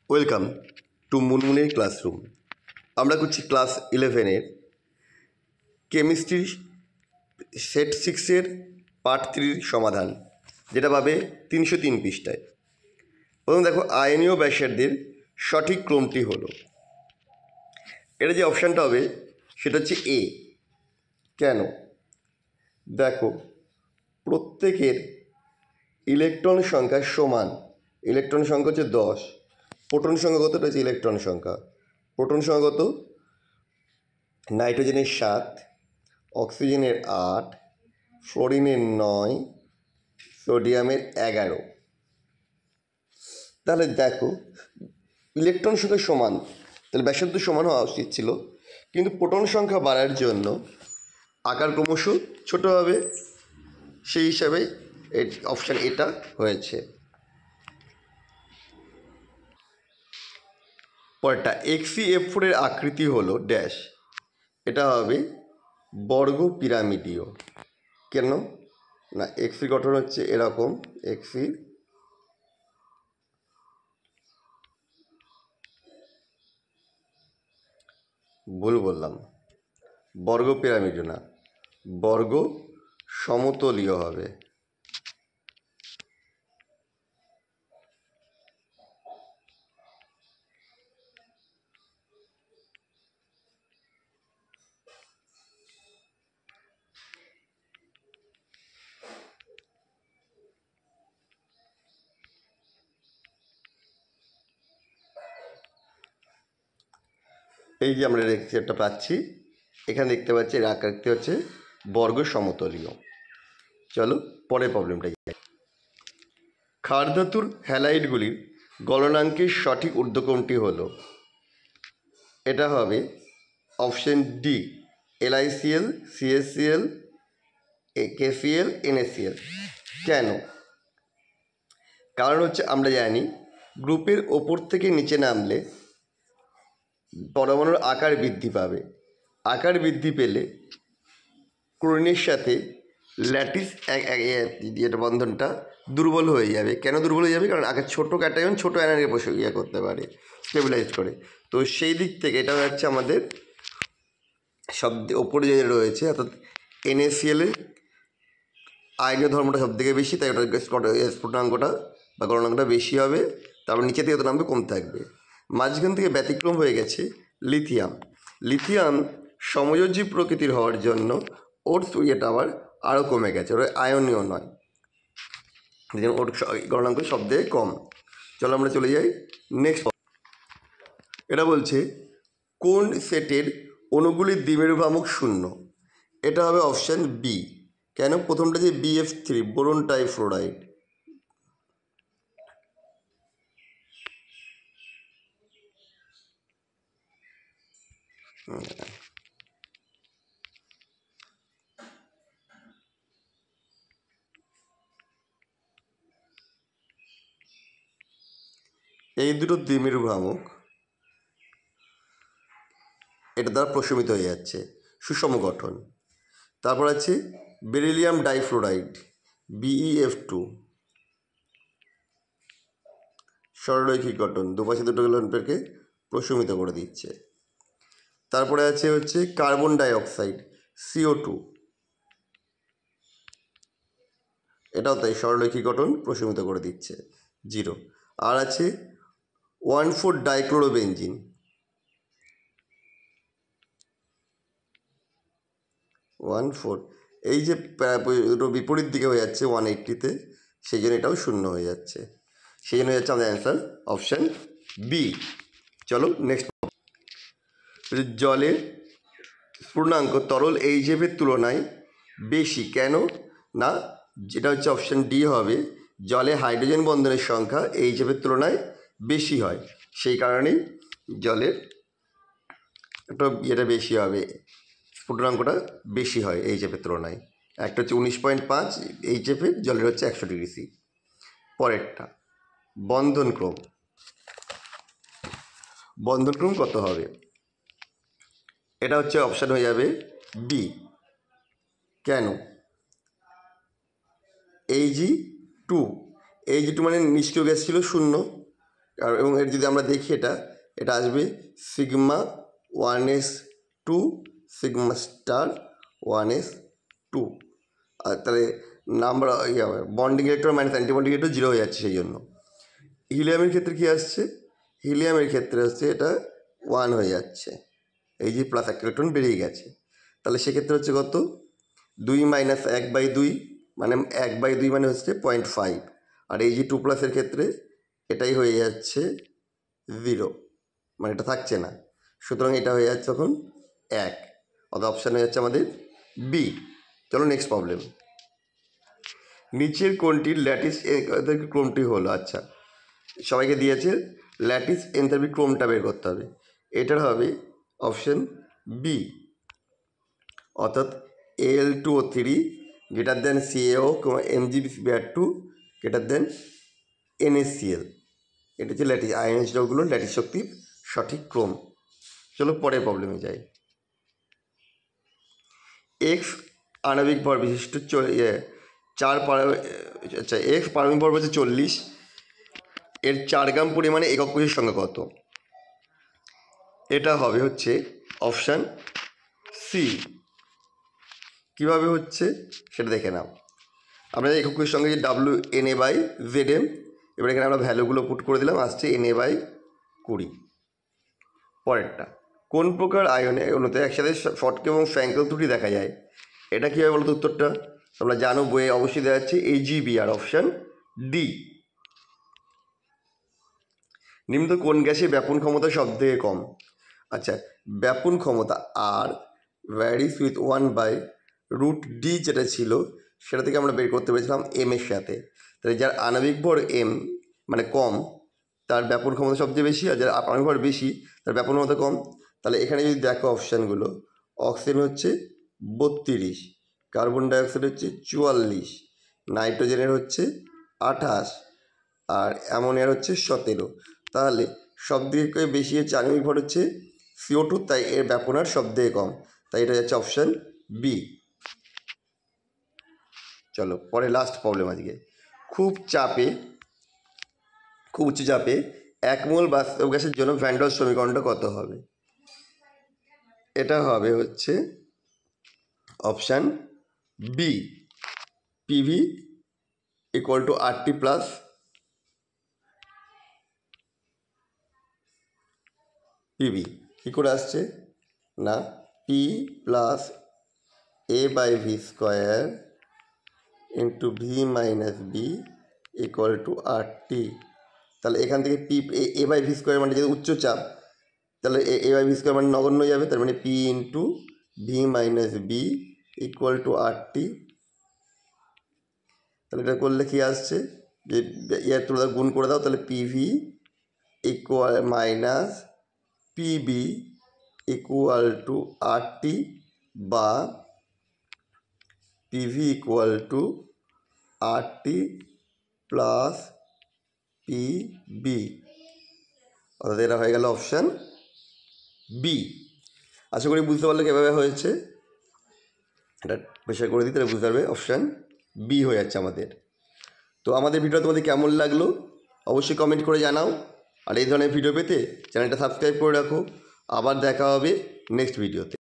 Welcome to মুনমুনের classroom. আমরা করছি class 11-এর chemistry set 6-এর part 3-র সমাধান, যেটা পাবে 303 পৃষ্ঠায়। প্রথম দেখো, আয়নীয় ব্যাসার্ধের সঠিক ক্রমটি হলো, এটা যে অপশানটা হবে সেটা হচ্ছে এ। কেন? দেখো, প্রত্যেকের ইলেকট্রন সংখ্যা সমান। ইলেকট্রন সংখ্যা হচ্ছে 10, প্রোটন সংখ্যা কতটা হচ্ছে ইলেকট্রন সংখ্যা। প্রোটন সংখ্যা কত? নাইট্রোজেনের 7, অক্সিজেনের 8, ফ্লোরিনের 9, সোডিয়ামের 11। তাহলে দেখো, ইলেকট্রন সংখ্যা সমান, তাহলে ব্যাসার্ধ সমান হওয়া উচিত ছিল, কিন্তু প্রোটন সংখ্যা বাড়ার জন্য আকার ক্রমশ ছোট হবে, সেই হিসাবে অপশান এটা হয়েছে। পরেরটা, XeF4 এর আকৃতি হলো ড্যাশ, এটা হবে বর্গ পিরামিডীয়। কেন না, এক্সির গঠন হচ্ছে এরকম, এক্সির ভুল বললাম, বর্গ পিরামিডীয় না, বর্গ সমতলীয় হবে। এই যে আমরা রেখাটা পাচ্ছি, এখানে দেখতে পাচ্ছি এর আকৃতি হচ্ছে বর্গ সমতলীয়। চলো পরের প্রবলেমটা। ক্ষার ধাতুর হ্যালাইডগুলির গলনাঙ্কের সঠিক ঊর্ধ্বক্রমটি হলো, এটা হবে option D, LiCl, CaCl, KCl, NaCl। কেন? কারণ হচ্ছে আমরা জানি গ্রুপের ওপর থেকে নিচে নামলে পরমাণুর আকার বৃদ্ধি পাবে। আকার বৃদ্ধি পেলে ক্লোরিনের সাথে ল্যাটিস এটা বন্ধনটা দুর্বল হয়ে যাবে। কেন দুর্বল হয়ে যাবে? কারণ আগে ছোটো ক্যাটায়ন ছোটো অ্যানায়নকে বসে করতে পারে, স্টেবিলাইজ করে। তো সেই দিক থেকে এটা হচ্ছে আমাদের সব ওপরে যে রয়েছে, অর্থাৎ NaCl এর আয়নীয় ধর্মটা সব থেকে বেশি, তাই ওটা স্ফুটনাঙ্কটা বা গলনাঙ্কটা বেশি হবে। তারপর নিচে থেকে তো নামবে, কম থাকবে। মাঝখান থেকে ব্যতিক্রম হয়ে গেছে লিথিয়াম। লিথিয়াম সমযোজী প্রকৃতির হওয়ার জন্য ওর ইয়েটা আবার আরও কমে গেছে, ওর আয়নীয় নয়, ওর গলনাঙ্ক সব থেকে কম। চলো আমরা চলে যাই নেক্সট। এটা বলছে কোন সেটের অণুগুলির দ্বিমেরু ভ্রামক 0? এটা হবে অপশান বি। কেন? প্রথমটা যে BF3, বোরন ট্রাইফ্লোরাইড, এই দুটো দ্বিমেরু ভ্রামক এটা দ্বারা প্রশমিত হয়ে যাচ্ছে, সুষম গঠন। তারপর আছে বেরিলিয়াম ডাইফ্লোরাইড, BeF2, সরলরৈখিক গঠন, দুপাশে দুটো এলেমেন্টকে প্রশমিত করে দিচ্ছে। তারপরে আছে হচ্ছে কার্বন ডাইঅক্সাইড, CO2, এটাও তাই, সরলরৈখিক গঠন, প্রশমিত করে দিচ্ছে, 0। আর আছে 1,4 ডাইক্লোরোবেনজিন, 1,4, এই যে দুটো বিপরীত দিকে হয়ে যাচ্ছে 180-তে, সেই জন্য এটাও 0 হয়ে যাচ্ছে। সেই জন্য হচ্ছে আমাদের অ্যান্সার অপশান বি। চলো নেক্সট। জলে স্ফুটনাঙ্ক তরল HF-এর তুলনায় বেশি, কেন না? যেটা হচ্ছে অপশান ডি হবে, জলে হাইড্রোজেন বন্ধনের সংখ্যা HF-এর তুলনায় বেশি হয়, সেই কারণেই জলের একটা ইয়েটা বেশি হবে, স্ফুটনাঙ্কটা বেশি হয় HF-এর তুলনায়। একটা হচ্ছে 19.5 HF-এর, জলের হচ্ছে 100°C। পরেরটা বন্ধনক্রম। বন্ধনক্রম কত হবে? এটা হচ্ছে অপশান হয়ে যাবে বি। কেন? Ag2 মানে নিষ্ক্রিয় গ্যাস ছিল 0, এবং এর যদি আমরা দেখি এটা আসবে sigma 1s2 sigma star 1s2। আর তাহলে নাম্বার হবে bonding electron minus antibonding electron 0 হয়ে যাচ্ছে। সেই জন্য হিলিয়ামের ক্ষেত্রে কী আসছে, হিলিয়ামের ক্ষেত্রে আসছে এটা 1 হয়ে যাচ্ছে, এই যে প্লাস এক ইলেকট্রন বেরিয়ে গেছে। তাহলে সেক্ষেত্রে হচ্ছে কত, 2 মাইনাস 1/2 মানে 1/2 মানে হচ্ছে 0.5। আর এই যে 2+ ক্ষেত্রে এটাই হয়ে যাচ্ছে 0, মানে এটা থাকছে না, সুতরাং এটা হয়ে যাচ্ছে তখন 1, অর্থাৎ অপশান হয়ে যাচ্ছে আমাদের বি। চলো নেক্সট প্রবলেম। নিচের কোনটির ল্যাটিস ক্রমটি হলো, আচ্ছা সবাইকে দিয়েছে ল্যাটিস এনথালপি ক্রমটা বের করতে হবে, এটার হবে অপশান বি, অর্থাৎ Al2O3 greater than CaO, MgBr2 greater than NaCl। এটা হচ্ছে ল্যাটিস আয়নিক যৌগগুলোর ল্যাটিস শক্তির সঠিক ক্রম। চলো পরের প্রবলেমে যাই। এক্স আণবিক ভর বিশিষ্ট এক্স পারমাণবিক ভর হচ্ছে 40, এর 4 গ্রাম পরিমাণে একক কোষের সংখ্যা কত? এটা হবে হচ্ছে অপশান সি। কীভাবে হচ্ছে সেটা দেখে নাও। আমরা একক কোষের সঙ্গে যে WNA/Zm, এবার এখানে আমরা ভ্যালুগুলো পুট করে দিলাম, আসছে Na/20। পরেরটা, কোন প্রকার আয়নে অণুতে একসাথে ফটকে এবং ফ্র্যাঙ্কেল ত্রুটি দেখা যায়? এটা কীভাবে বলতো উত্তরটা তোমরা জানো, বইয়ে অবশ্যই দেওয়া যাচ্ছে AgBr, অপশান ডি। নিম্ন কোন গ্যাসের ব্যাপন ক্ষমতা সবথেকে কম? আচ্ছা, ব্যাপন ক্ষমতা আর ভ্যারিস উইথ 1/√d যেটা ছিল সেটা থেকে আমরা বের করতে পেরেছিলাম এম এর সাথে। তাহলে যার আণবিক ভর এম মানে কম তার ব্যাপন ক্ষমতা সবচেয়ে বেশি, আর যার আণবিক ভর বেশি তার ব্যাপন ক্ষমতা কম। তাহলে এখানে যদি দেখো অপশানগুলো, অক্সিজেন হচ্ছে 32, কার্বন ডাইঅক্সাইড হচ্ছে 44, নাইট্রোজেনের হচ্ছে 28, আর অ্যামোনিয়ার হচ্ছে 17। তাহলে সব থেকে বেশি হচ্ছে আণবিক ভর হচ্ছে CO2, তাই এর ব্যাপনার সব থেকে কম, তাই এটা যাচ্ছে অপশান বি। চলো পরে লাস্ট প্রবলেম আজকে। খুব উচ্চ চাপে 1 মোল বাস্তব গ্যাসের জন্য ভ্যান ডের সমীকরণটা কত হবে? এটা হবে হচ্ছে option B, PV = RT plus PV। কী করে আসছে না, P plus A/V² into V minus B = RT। তাহলে এখান থেকে A/V² মানে যদি উচ্চ চাপ, তাহলে A/V² মানে নগণ্য হয়ে যাবে, তার মানে P into V minus B = RT। তাহলে এটা করলে কী আসছে, যে ইয়ার তুলনা গুণ করে দাও, তাহলে PV মাইনাস PB = RT বা PV = RT প্লাস PB, অর্থাৎ এটা হয়ে গেল অপশান বি। আশা করি বুঝতে পারলে কীভাবে হয়েছে, এটা পরিষ্কার করে দিই, তাহলে বুঝতে পারবে অপশান বি হয়ে যাচ্ছে আমাদের। তো আমাদের ভিডিও তোমাদের কেমন লাগলো অবশ্যই কমেন্ট করে জানাও, আর এই ধরনের ভিডিও পেতে চ্যানেলটা সাবস্ক্রাইব করে রাখো। আবার দেখা হবে নেক্সট ভিডিওতে।